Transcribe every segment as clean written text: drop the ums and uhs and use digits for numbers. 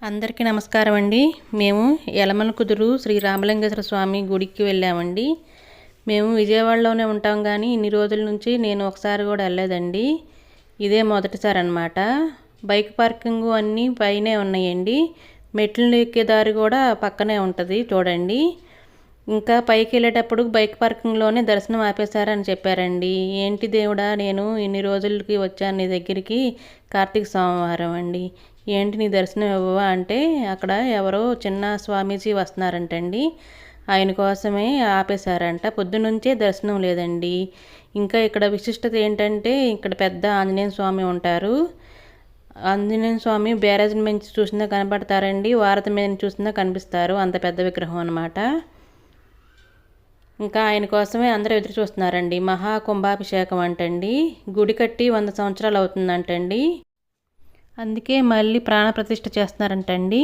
అందరికీ నమస్కారం అండి. మేము యలమలకుదురు శ్రీ రామలింగేశ్వర స్వామి గుడికి వెళ్ళామండి. మేము విజయవాడలోనే ఉంటాం కానీ ఇన్ని రోజుల నుంచి నేను ఒకసారి కూడా వెళ్ళలేదండి. ఇదే మొదటిసారి అన్నమాట. బైక్ పార్కింగ్ అన్నీ పైనే ఉన్నాయండి. మెట్లు ఎక్కే దారి కూడా పక్కనే ఉంటుంది చూడండి. ఇంకా పైకి వెళ్ళేటప్పుడు బైక్ పార్కింగ్లోనే దర్శనం ఆపేశారని చెప్పారండి. ఏంటి దేవుడా, నేను ఇన్ని రోజులకి వచ్చాను నీ దగ్గరికి, కార్తీక సోమవారం అండి, ఏంటి నీ దర్శనం ఇవ్వవా అంటే అక్కడ ఎవరో చిన్న స్వామీజీ వస్తున్నారంటండి, ఆయన కోసమే ఆపేశారంట. పొద్దునుంచే దర్శనం లేదండి. ఇంకా ఇక్కడ విశిష్టత ఏంటంటే ఇక్కడ పెద్ద ఆంజనేయ స్వామి ఉంటారు. ఆంజనేయ స్వామి బ్యారేజ్ నుంచి చూసినా కనపడతారండి, వారధి మీద చూసినా కనిపిస్తారు. అంత పెద్ద విగ్రహం అన్నమాట. ఇంకా ఆయన కోసమే అందరూ ఎదురు చూస్తున్నారండి. మహా కుంభాభిషేకం అంటండి. గుడి కట్టి 100 సంవత్సరాలు అవుతుందంటండి. అందుకే మళ్ళీ ప్రాణ ప్రతిష్ఠ చేస్తున్నారంటండి.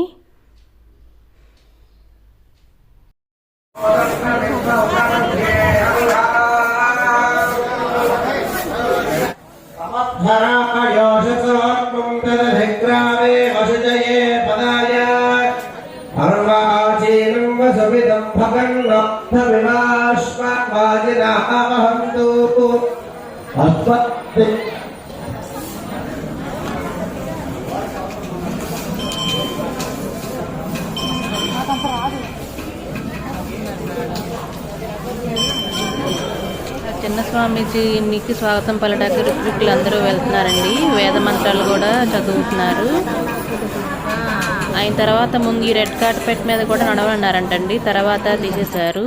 చిన్న స్వామీజీకి స్వాగతం పలటానికి ఋత్వికులు అందరూ వెళ్తున్నారండి. వేద మంత్రాలు కూడా చదువుతున్నారు. అయిన తర్వాత ముందు ఈ రెడ్ కార్పెట్ మీద కూడా నడవన్నారంటండి, తర్వాత తీసేశారు.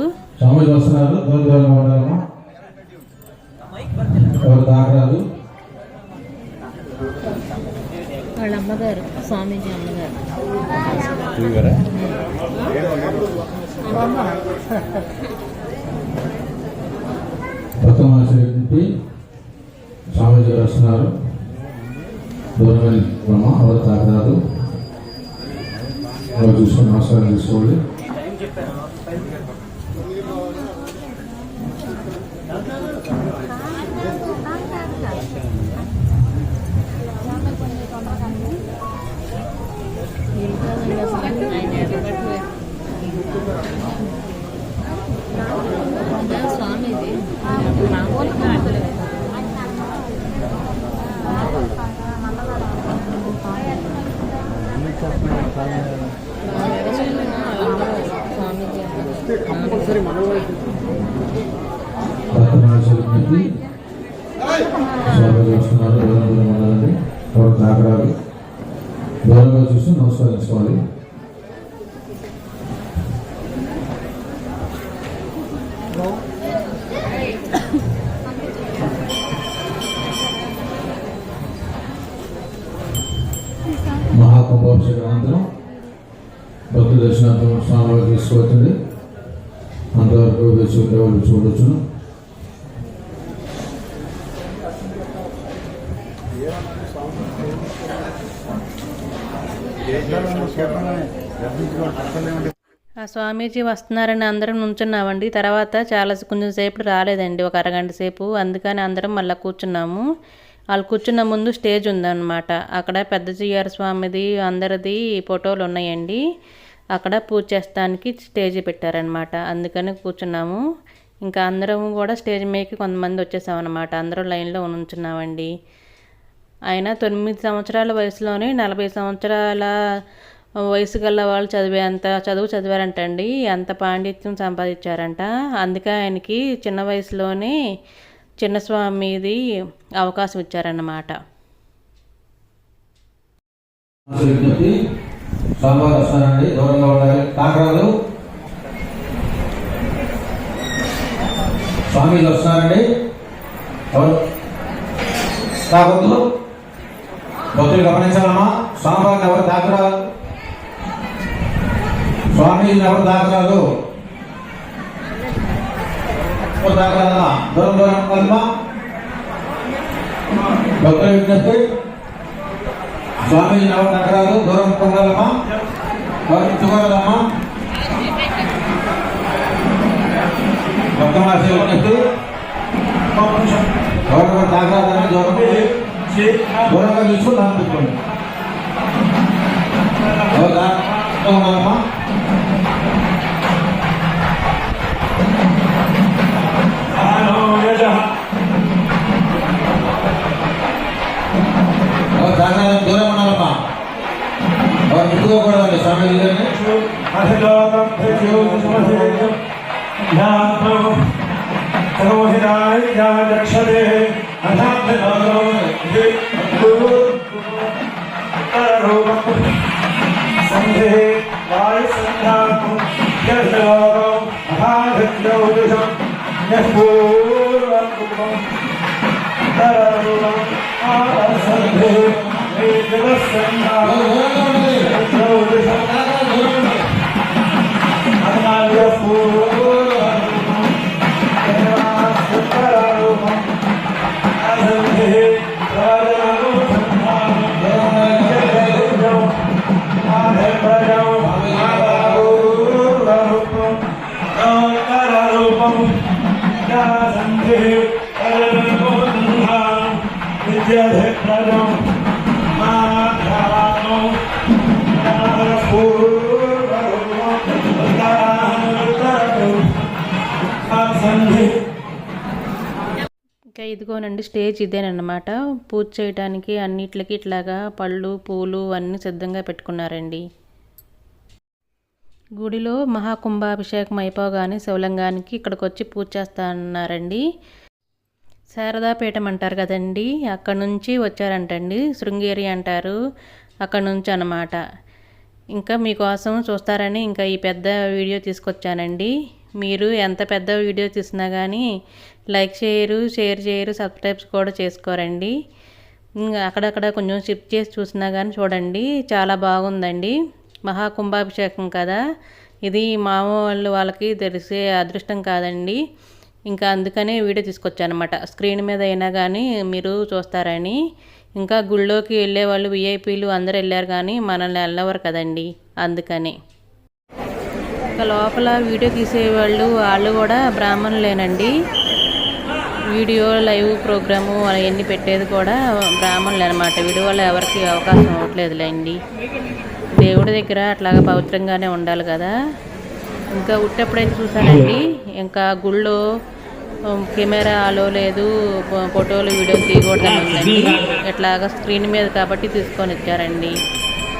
వాళ్ళ అమ్మగారు స్వామీజీ అమ్మగారు స్వామీజీ గారు వస్తున్నారు. దూరమైన బ్రహ్మ ఎవరు తాకరాదు, ఎవరు చూసుకొని నమస్కారం తీసుకోండి. స్వామీజీ వస్తున్నారు. దూరం ఉండాలండి, ఎవరు తాకరాదు, దూరంగా చూసి నమస్కరించుకోవాలి. మహాకుంభాభిషేకం అనంతరం భక్తుల దర్శనార్థం స్నానాలు తీసుకోవచ్చండి. అంతవరకు వేసి వాళ్ళు చూడొచ్చును. ఆ స్వామీజీ వస్తున్నారని అందరం నుంచున్నామండి. తర్వాత కొంచెం సేపు రాలేదండి, ఒక అరగంట సేపు. అందుకని అందరం మళ్ళీ కూర్చున్నాము. వాళ్ళు కూర్చున్న ముందు స్టేజ్ ఉందన్నమాట. అక్కడ పెద్ద జిఆర్ స్వామిది అందరిది ఫోటోలు ఉన్నాయండి. అక్కడ పూజ చేస్తానికి స్టేజ్ పెట్టారనమాట. అందుకని కూర్చున్నాము. ఇంకా అందరం కూడా స్టేజ్ మీదకి కొంతమంది వచ్చేసామన్నమాట. అందరూ లైన్లో ఉంచున్నామండి. ఆయన 9 సంవత్సరాల వయసులోనే 40 సంవత్సరాల వయసు గల వాళ్ళు చదువు చదివారంటండి. అంత పాండిత్యం సంపాదించారంట. అందుకే ఆయనకి చిన్న వయసులోనే చిన్నస్వామిది అవకాశం ఇచ్చారన్నమాట. స్వామీజీ వస్తున్నారండి, భక్తులు గమనించాలమ్మా. స్వామివారిని ఎవరు దాకరాదు, స్వామీజీని ఎవరు దాకరాదు, దాకరాదమ్మా. దూరం దూరం కదమ్మా. భక్తుల విజ్ఞప్తి, స్వామీజీని ఎవరు దాకరాదు, దూరం పొందాలమ్మా, గౌరవించుకోగలమ్మా. భక్తమాస విజ్ఞప్తి, ఎవరు దాకరాదని దూరంగా తీసుకుని దాన్ని పెట్టుకోండి. ఉండాలమ్మా. దాని దూరం ఉండాలమ్మా. వారు ముట్టుకోకూడదండి స్వామి ఇంకా ఇదిగోనండి స్టేజ్ ఇదేనమాట. పూజ చేయడానికి అన్నిట్లకి ఇట్లాగా పళ్ళు పూలు అన్నీ సిద్ధంగా పెట్టుకున్నారండి. గుడిలో మహాకుంభాభిషేకం అయిపోగానే శివలింగానికి ఇక్కడికి వచ్చి పూజ చేస్తానన్నారండి. శారదాపీఠం అంటారు కదండి, అక్కడ నుంచి వచ్చారంటండి. శృంగేరి అంటారు, అక్కడ నుంచి అన్నమాట. ఇంకా మీకోసం చూస్తారని ఇంకా ఈ పెద్ద వీడియో తీసుకొచ్చానండి. మీరు ఎంత పెద్ద వీడియో తీసినా కానీ లైక్ చేయరు, షేర్ చేయరు, సబ్స్క్రైబ్స్ కూడా చేసుకోరండి. ఇంకా అక్కడక్కడ కొంచెం షిఫ్ట్ చేసి చూసినా కానీ చూడండి, చాలా బాగుందండి. మహాకుంభాభిషేకం కదా, ఇది మామూలు వాళ్ళకి తెలిసే అదృష్టం కాదండి. ఇంకా అందుకనే వీడియో తీసుకొచ్చానమాట. స్క్రీన్ మీద అయినా కానీ మీరు చూస్తారని. ఇంకా గుళ్ళోకి వెళ్ళే వాళ్ళు విఐపీలు అందరూ వెళ్ళారు కానీ మనల్ని వెళ్ళవరు కదండి, అందుకని. ఇంకా లోపల వీడియో తీసేవాళ్ళు వాళ్ళు కూడా బ్రాహ్మణులేనండి. వీడియో లైవ్ ప్రోగ్రాము అవన్నీ పెట్టేది కూడా బ్రాహ్మణులు అనమాట. వీడియో వల్ల ఎవరికి అవకాశం అవ్వట్లేదులేండి. దేవుడి దగ్గర అట్లాగా పవిత్రంగానే ఉండాలి కదా. ఇంకా ఉట్టప్పుడైతే చూసానండి, ఇంకా గుళ్ళో కెమెరా అలో లేదు, ఫోటోలు వీడియోలు తీయకూడదని ఉందండి. ఇట్లాగా స్క్రీన్ మీద కాబట్టి తీసుకొని వచ్చారండి.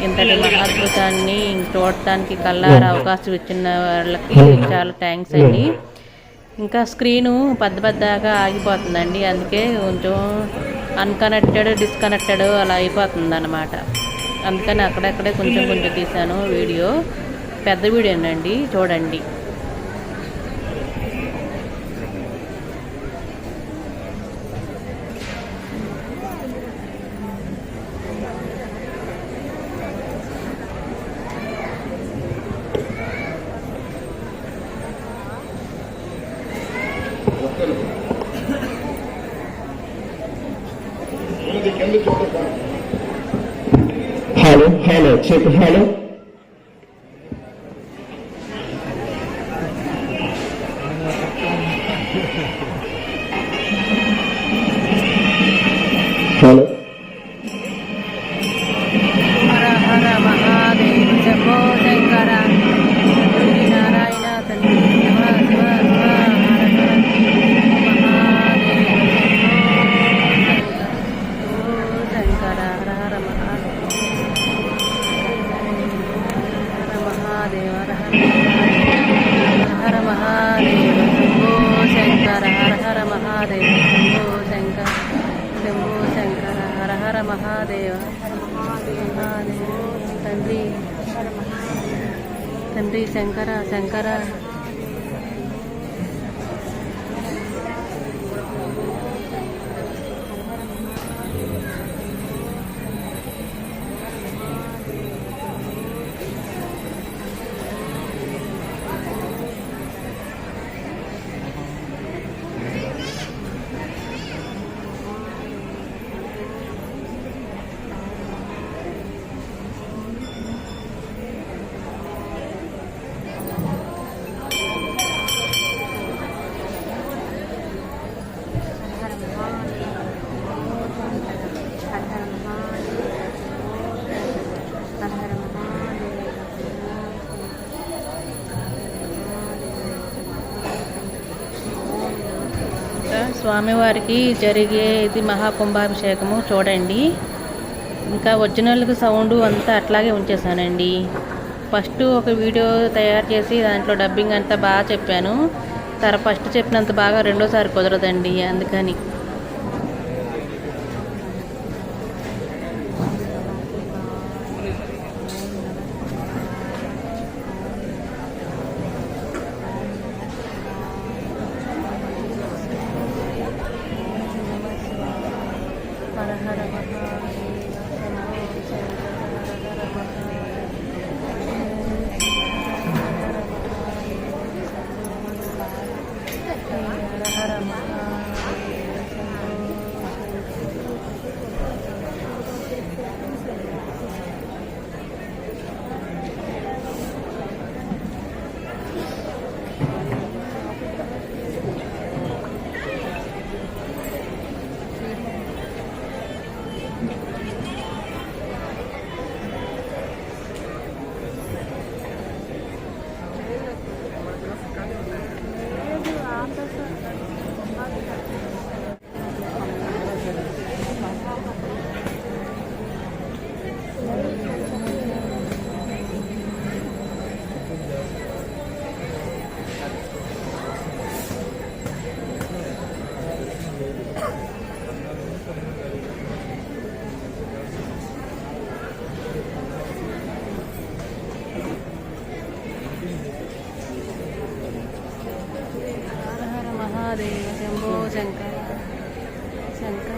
ఇంతటి మహాద్భుతాన్ని చూడటానికి కల్లారా అవకాశం ఇచ్చిన వాళ్ళకి చాలా థ్యాంక్స్ అండి. ఇంకా స్క్రీను పెద్దగా ఆగిపోతుందండి, అందుకే కొంచెం అన్కనెక్టెడ్ డిస్కనెక్టెడ్ అలా అయిపోతుంది అన్నమాట. అందుకని అక్కడక్కడే కొంచెం తీశాను వీడియో. పెద్ద వీడియోనండి, చూడండి. హలో చెప్పు. హలో హలో హర హర మహాదేవ శంభో శంకర, తండ్రి నారాయణ తండ్రి శివ శివ శివ, హర హర మహాదేవ శంకర, హర హర మహాదేవ, హర హర మహాదేవ శంభో శంకర, హర హర మహాదేవ శంభో శంకర, శంభో శంకర, హర హర మహాదేవ మహాదేవ, తండ్రి శంకర శంకర. స్వామివారికి జరిగే ఇది మహాకుంభాభిషేకము చూడండి. ఇంకా ఒరిజినల్గా సౌండ్ అంతా అట్లాగే ఉంచేసానండి. ఫస్ట్ ఒక వీడియో తయారు చేసి దాంట్లో డబ్బింగ్ అంతా బాగా చెప్పాను. ఫస్ట్ చెప్పినంత బాగా రెండోసారి కుదరదండి, అందుకని. మహాదేవ శంభో శంకర శంకర.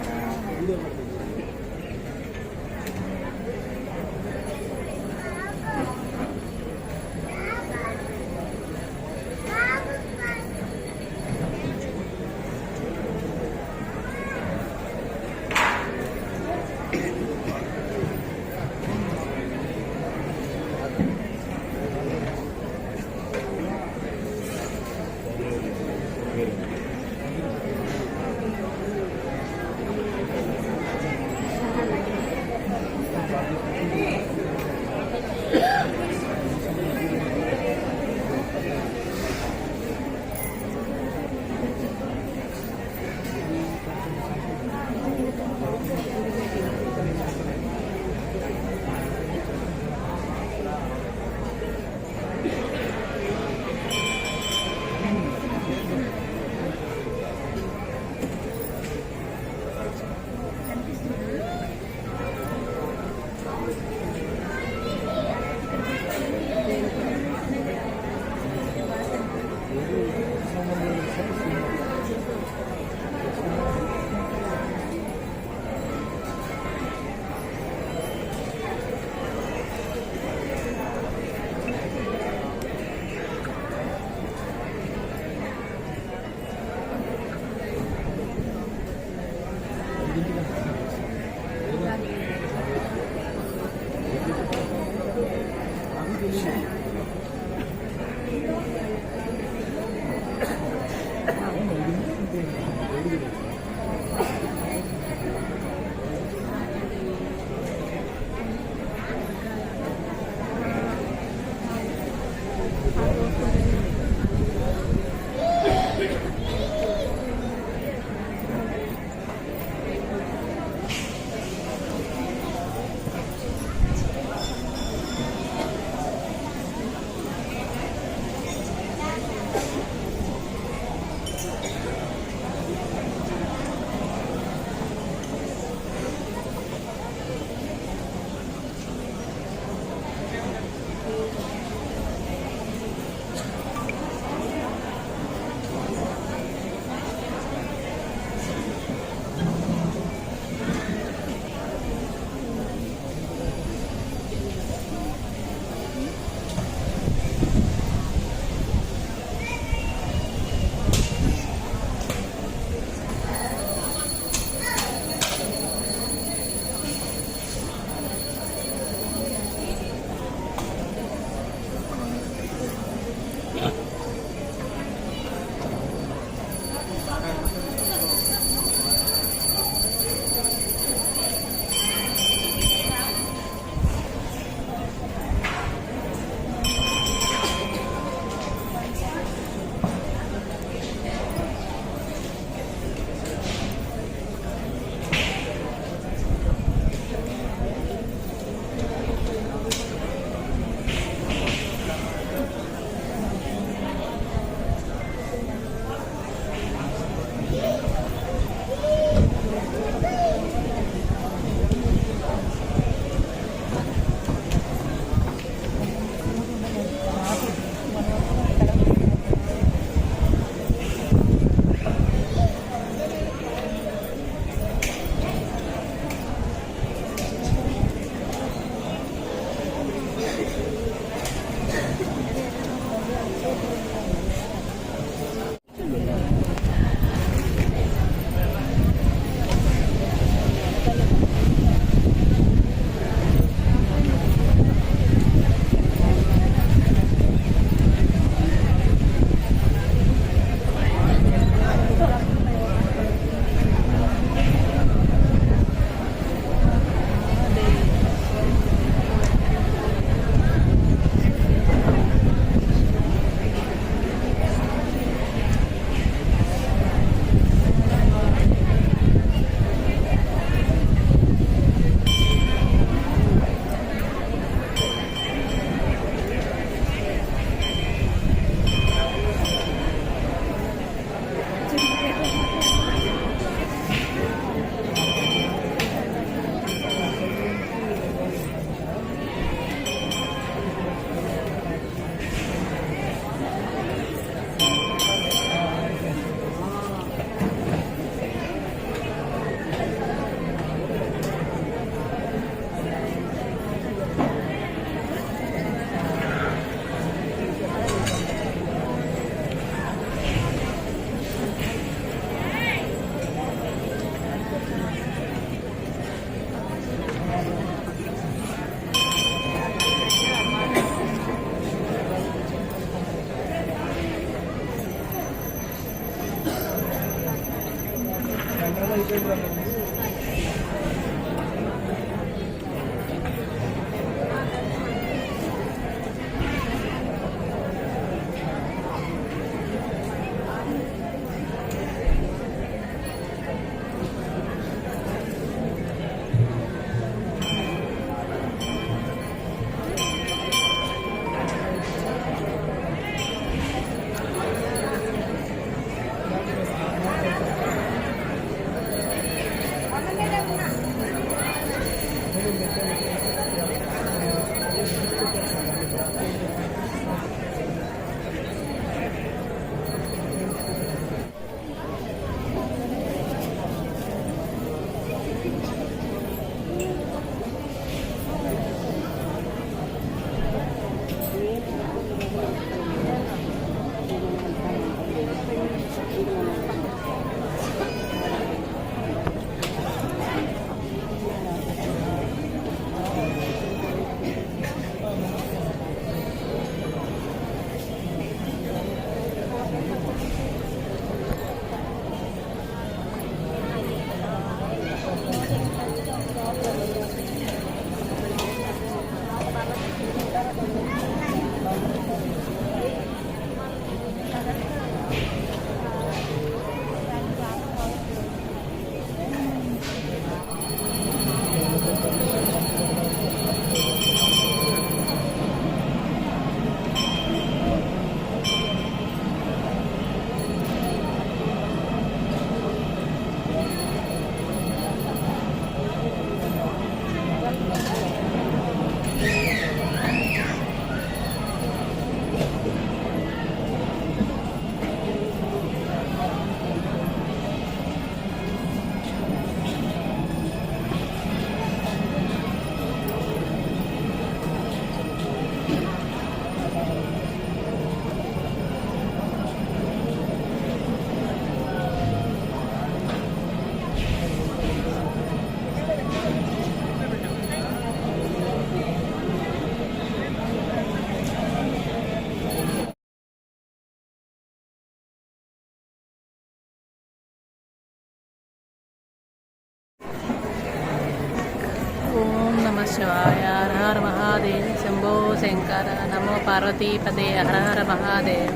నమ శివాయ. హర హర మహాదేవ్. శంభో శంకర. నమో పార్వతీపదే. హర హర మహాదేవ్.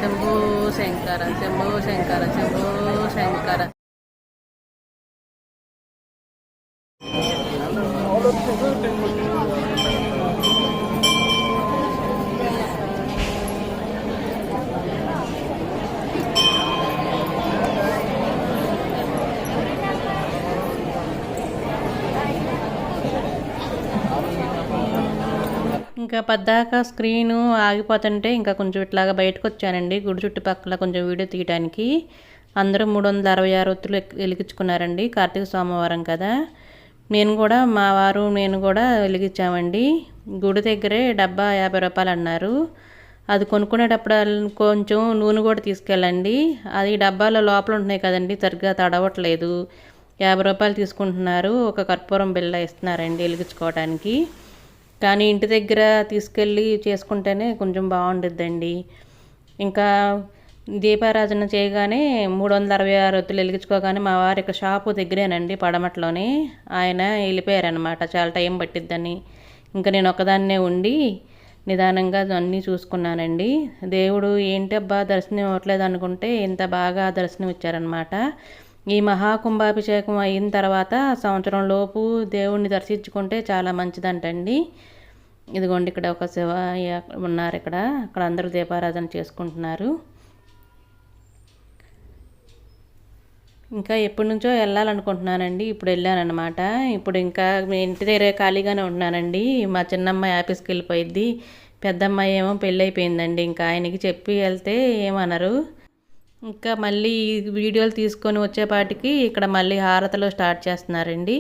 శంభో శంకర. శంభో శంకర. శంభో శంకర. ఇంకా పద్దాక స్క్రీను ఆగిపోతుంటే ఇంకా కొంచెం ఇట్లాగా బయటకు వచ్చానండి గుడి చుట్టుపక్కల కొంచెం వీడియో తీయడానికి. అందరూ 366 ఒత్తులు వెలిగించుకున్నారండి. కార్తీక సోమవారం కదా. నేను కూడా మా వారు నేను కూడా వెలిగించామండి. గుడి దగ్గరే డబ్బా 50 రూపాయలు అన్నారు. అది కొనుక్కునేటప్పుడు కొంచెం నూనె కూడా తీసుకెళ్ళండి. అది డబ్బాలో లోపల ఉంటున్నాయి కదండి, సరిగ్గా తడవట్లేదు. 50 రూపాయలు తీసుకుంటున్నారు. ఒక కర్పూరం బిళ్ళ ఇస్తున్నారండి వెలిగించుకోవడానికి. కానీ ఇంటి దగ్గర తీసుకెళ్ళి చేసుకుంటేనే కొంచెం బాగుంటుందండి. ఇంకా దీపారాధన చేయగానే 366 ఒత్తులు వెలిగించుకోగానే మా వారు ఇక్కడ షాపు దగ్గరేనండి పడమట్లోనే. ఆయన వెళ్ళిపోయారనమాట, చాలా టైం పట్టిద్దని. ఇంకా నేను ఒకదాన్నే ఉండి నిదానంగా అన్నీ చూసుకున్నానండి. దేవుడు ఏంటి అబ్బా దర్శనం ఇవ్వట్లేదు అనుకుంటే ఇంత బాగా దర్శనం ఇచ్చారనమాట. ఈ మహాకుంభాభిషేకం అయిన తర్వాత సంవత్సరం లోపు దేవుణ్ణి దర్శించుకుంటే చాలా మంచిదంటండి. ఇదిగోండి ఇక్కడ ఒక శివ ఉన్నారు ఇక్కడ. అక్కడ అందరూ దీపారాధన చేసుకుంటున్నారు. ఇంకా ఎప్పటి నుంచో వెళ్ళాలనుకుంటున్నానండి. ఇప్పుడు వెళ్ళానమాట. ఇప్పుడు ఇంకా ఇంటి దగ్గర ఖాళీగానే ఉంటున్నానండి. మా చిన్నమ్మాయి ఆఫీస్కి వెళ్ళిపోయిద్ది. పెద్దమ్మాయి ఏమో పెళ్ళి అయిపోయిందండి. ఇంకా ఆయనకి చెప్పి వెళ్తే ఏమనరు. ఇంకా మళ్ళీ వీడియోలు తీసుకొని వచ్చేపాటికి ఇక్కడ మళ్ళీ హారతలు స్టార్ట్ చేస్తున్నారండి.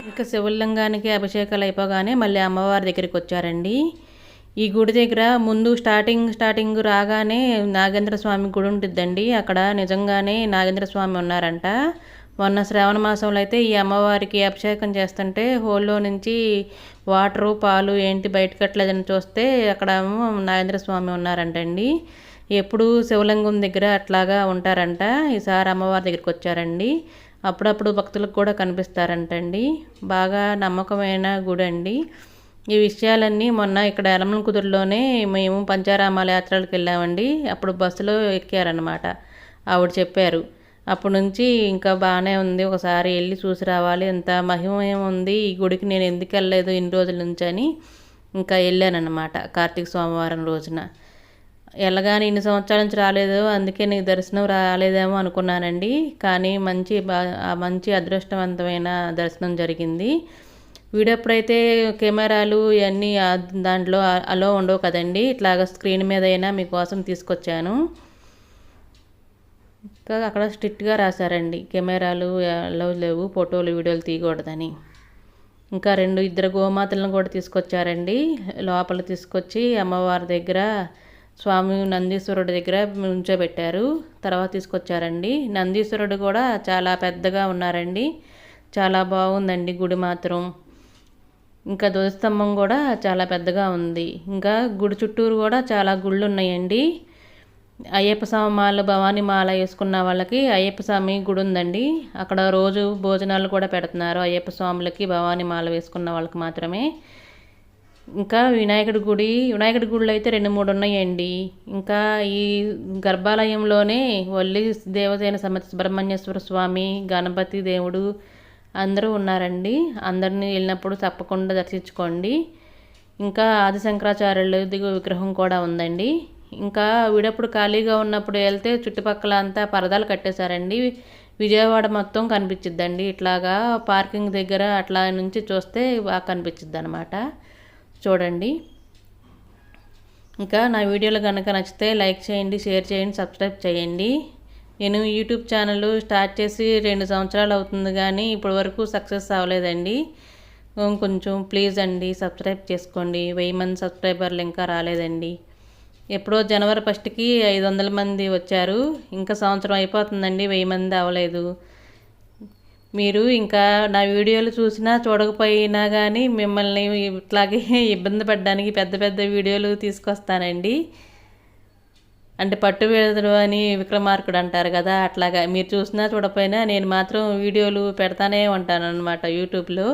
ఇంకా శివలింగానికి అభిషేకాలు అయిపోగానే మళ్ళీ అమ్మవారి దగ్గరికి వచ్చారండి. ఈ గుడి దగ్గర ముందు స్టార్టింగ్ రాగానే నాగేంద్ర స్వామి గుడి ఉంటుందండి. అక్కడ నిజంగానే నాగేంద్ర స్వామి ఉన్నారంట. మొన్న శ్రావణ మాసంలో అయితే ఈ అమ్మవారికి అభిషేకం చేస్తుంటే హోల్లో నుంచి వాటరు పాలు ఏంటి బయటకట్లేదని చూస్తే అక్కడ నాగేంద్ర స్వామి ఉన్నారంటండి. ఎప్పుడు శివలింగం దగ్గర అట్లాగా ఉంటారంట. ఈసారి అమ్మవారి దగ్గరికి వచ్చారండి. అప్పుడప్పుడు భక్తులకు కూడా కనిపిస్తారంటండి. బాగా నమ్మకమైన గుడి అండి. ఈ విషయాలన్నీ మొన్న ఇక్కడ ఎలమల కుదురులోనే మేము పంచారామాల యాత్రలకు వెళ్ళామండి. అప్పుడు బస్సులో ఎక్కారనమాట. ఆవిడ చెప్పారు. అప్పటి నుంచి ఇంకా బాగానే ఉంది, ఒకసారి వెళ్ళి చూసి రావాలి, ఎంత మహిమ ఉంది ఈ గుడికి, నేను ఎందుకు వెళ్ళలేదు ఇన్ని రోజుల నుంచి అని ఇంకా వెళ్ళానన్నమాట. కార్తీక సోమవారం రోజున వెళ్ళగానే ఇన్ని సంవత్సరాల నుంచి రాలేదు, అందుకే నీకు దర్శనం రాలేదేమో అనుకున్నానండి. కానీ మంచి అదృష్టవంతమైన దర్శనం జరిగింది. వీడియో అప్పుడైతే కెమెరాలు ఇవన్నీ దాంట్లో అలో ఉండవు కదండి. ఇట్లాగ స్క్రీన్ మీద అయినా మీకోసం తీసుకొచ్చాను. ఇంకా అక్కడ స్ట్రిక్ట్గా రాశారండి, కెమెరాలు అలో లేవు, ఫోటోలు వీడియోలు తీయకూడదని. ఇంకా 2 గోమాతలను కూడా తీసుకొచ్చారండి. లోపల తీసుకొచ్చి అమ్మవారి దగ్గర స్వామి నందీశ్వరుడి దగ్గర ఉంచోబెట్టారు. తర్వాత తీసుకొచ్చారండి. నందీశ్వరుడు కూడా చాలా పెద్దగా ఉన్నారండి. చాలా బాగుందండి గుడి మాత్రం. ఇంకా ధ్వజస్తంభం కూడా చాలా పెద్దగా ఉంది. ఇంకా గుడి చుట్టూరు కూడా చాలా గుళ్ళు ఉన్నాయండి. అయ్యప్ప స్వామి మాల భవానీ మాల వేసుకున్న వాళ్ళకి అయ్యప్ప స్వామి గుడి ఉందండి. అక్కడ రోజు భోజనాలు కూడా పెడుతున్నారు అయ్యప్ప స్వాములకి, భవానీ మాల వేసుకున్న వాళ్ళకి మాత్రమే. ఇంకా వినాయకుడి గుడిలో అయితే 2-3 ఉన్నాయండి. ఇంకా ఈ గర్భాలయంలోనే వల్లి దేవసేన సమేత సుబ్రహ్మణ్యేశ్వర స్వామి, గణపతి దేవుడు అందరూ ఉన్నారండి. అందరినీ వెళ్ళినప్పుడు తప్పకుండా దర్శించుకోండి. ఇంకా ఆది శంకరాచార్యుల విగ్రహం కూడా ఉందండి. ఇంకా వీడప్పుడు ఖాళీగా ఉన్నప్పుడు వెళ్తే చుట్టుపక్కల అంతా పరదాలు కట్టేశారండి. విజయవాడ మొత్తం కనిపించిద్దండి. ఇట్లాగా పార్కింగ్ దగ్గర అట్లా నుంచి చూస్తే బాగా కనిపించిద్ది అనమాట. చూడండి. ఇంకా నా వీడియోలు కనుక నచ్చితే లైక్ చేయండి, షేర్ చేయండి, సబ్స్క్రైబ్ చేయండి. నేను యూట్యూబ్ ఛానల్ స్టార్ట్ చేసి 2 సంవత్సరాలు అవుతుంది కానీ ఇప్పటి వరకు సక్సెస్ అవ్వలేదండి. కొంచెం ప్లీజ్ అండి సబ్స్క్రైబ్ చేసుకోండి. 1000 మంది సబ్స్క్రైబర్లు ఇంకా రాలేదండి. ఎప్పుడో జనవరి 1కి 500 మంది వచ్చారు. ఇంకా సంవత్సరం అయిపోతుందండి, 1000 మంది అవ్వలేదు. మీరు ఇంకా నా వీడియోలు చూసినా చూడకపోయినా కానీ మిమ్మల్ని ఇట్లాగే ఇబ్బంది పడడానికి పెద్ద పెద్ద వీడియోలు తీసుకొస్తానండి. అంటే పట్టు వీడదుడు అని విక్రమార్కుడు అంటారు కదా, అట్లాగా మీరు చూసినా చూడకపోయినా నేను మాత్రం వీడియోలు పెడతానే ఉంటాను అన్నమాట యూట్యూబ్లో.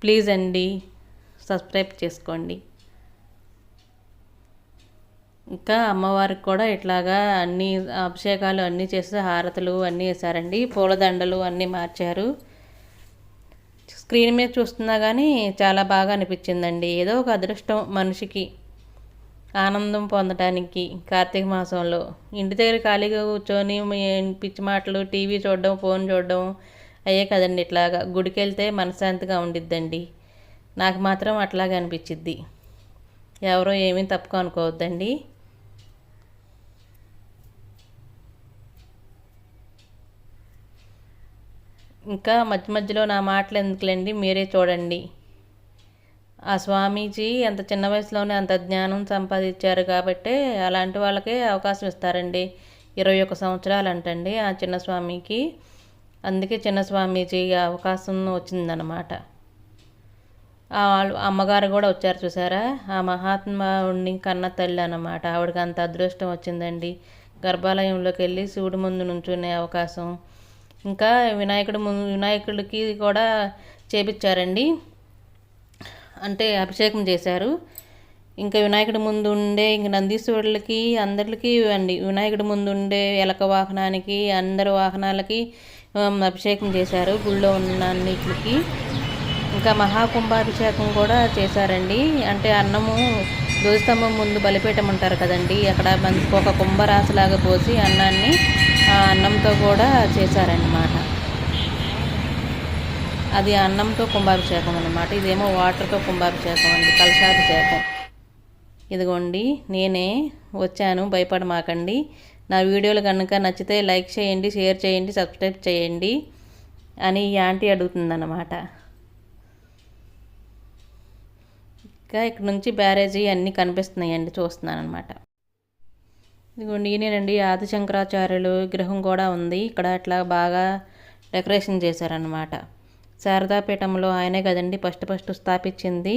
ప్లీజ్ అండి సబ్స్క్రైబ్ చేసుకోండి. ఇంకా అమ్మవారికి కూడా ఇట్లాగా అన్ని అభిషేకాలు అన్నీ చేసి హారతులు అన్నీ వేశారండి. పూలదండలు అన్నీ మార్చారు. స్క్రీన్ మీద చూస్తున్నా కానీ చాలా బాగా అనిపించిందండి. ఏదో ఒక అదృష్టం మనిషికి ఆనందం పొందడానికి కార్తీక మాసంలో ఇంటి దగ్గర ఖాళీగా కూర్చొని పిచ్చి మాటలు, టీవీ చూడడం, ఫోన్ చూడడం అయ్యే కదండి. ఇట్లాగా గుడికి వెళ్తే మనశ్శాంతిగా ఉండిద్దండి. నాకు మాత్రం అట్లాగే అనిపించిద్ది. ఎవరో ఏమీ తప్పుగా అనుకోవద్దండి. ఇంకా మధ్య మధ్యలో నా మాటలు ఎందుకులేండి, మీరే చూడండి. ఆ స్వామీజీ అంత చిన్న వయసులోనే అంత జ్ఞానం సంపాదించారు కాబట్టే అలాంటి వాళ్ళకే అవకాశం ఇస్తారండి. 21 సంవత్సరాలు అంటండి ఆ చిన్న స్వామికి. అందుకే చిన్న స్వామీజీ అవకాశం వచ్చిందనమాట. అమ్మగారు కూడా వచ్చారు చూసారా, ఆ మహాత్ముడిని కన్న తల్లి అన్నమాట. ఆవిడకి అంత అదృష్టం వచ్చిందండి. గర్భాలయంలోకి వెళ్ళి శివుడి ముందు నుంచునే అవకాశం. ఇంకా వినాయకుడికి కూడా చేపించారండి. అంటే అభిషేకం చేశారు. ఇంకా వినాయకుడి ముందు ఉండే ఇంక నందీశ్వరులకి అందరికీ అండి, వినాయకుడి ముందు ఉండే ఎలక వాహనానికి అందరి వాహనాలకి అభిషేకం చేశారు గుళ్ళో ఉన్న అన్నిటికి. ఇంకా మహాకుంభాభిషేకం కూడా చేశారండి. అంటే అన్నము ధ్వజస్తంభం ముందు బలిపీఠం ఉంటారు కదండి, అక్కడ మనకు ఒక కుంభరాశిలాగా పోసి అన్నాన్ని ఆ అన్నంతో కూడా చేశారన్నమాట. అది అన్నంతో కుంభాభిషేకం అన్నమాట. ఇదేమో వాటర్తో కుంభాభిషేకం అండి, కలశాభిషేకం. ఇదిగోండి నేనే వచ్చాను, భయపడమాకండి. నా వీడియోలు కనుక నచ్చితే లైక్ చేయండి, షేర్ చేయండి, సబ్స్క్రైబ్ చేయండి అని ఈ ఆంటీ అడుగుతుందన్నమాట. ఇంకా ఇక్కడ నుంచి బ్యారేజీ అన్నీ కనిపిస్తున్నాయండి, చూస్తున్నాను అనమాట. ఇదిగోండి ఈయనేనండి ఆదిశంకరాచార్యులు విగ్రహం కూడా ఉంది ఇక్కడ. అట్లా బాగా డెకరేషన్ చేశారనమాట. శారదాపీఠంలో ఆయనే కదండి ఫస్ట్ స్థాపించింది.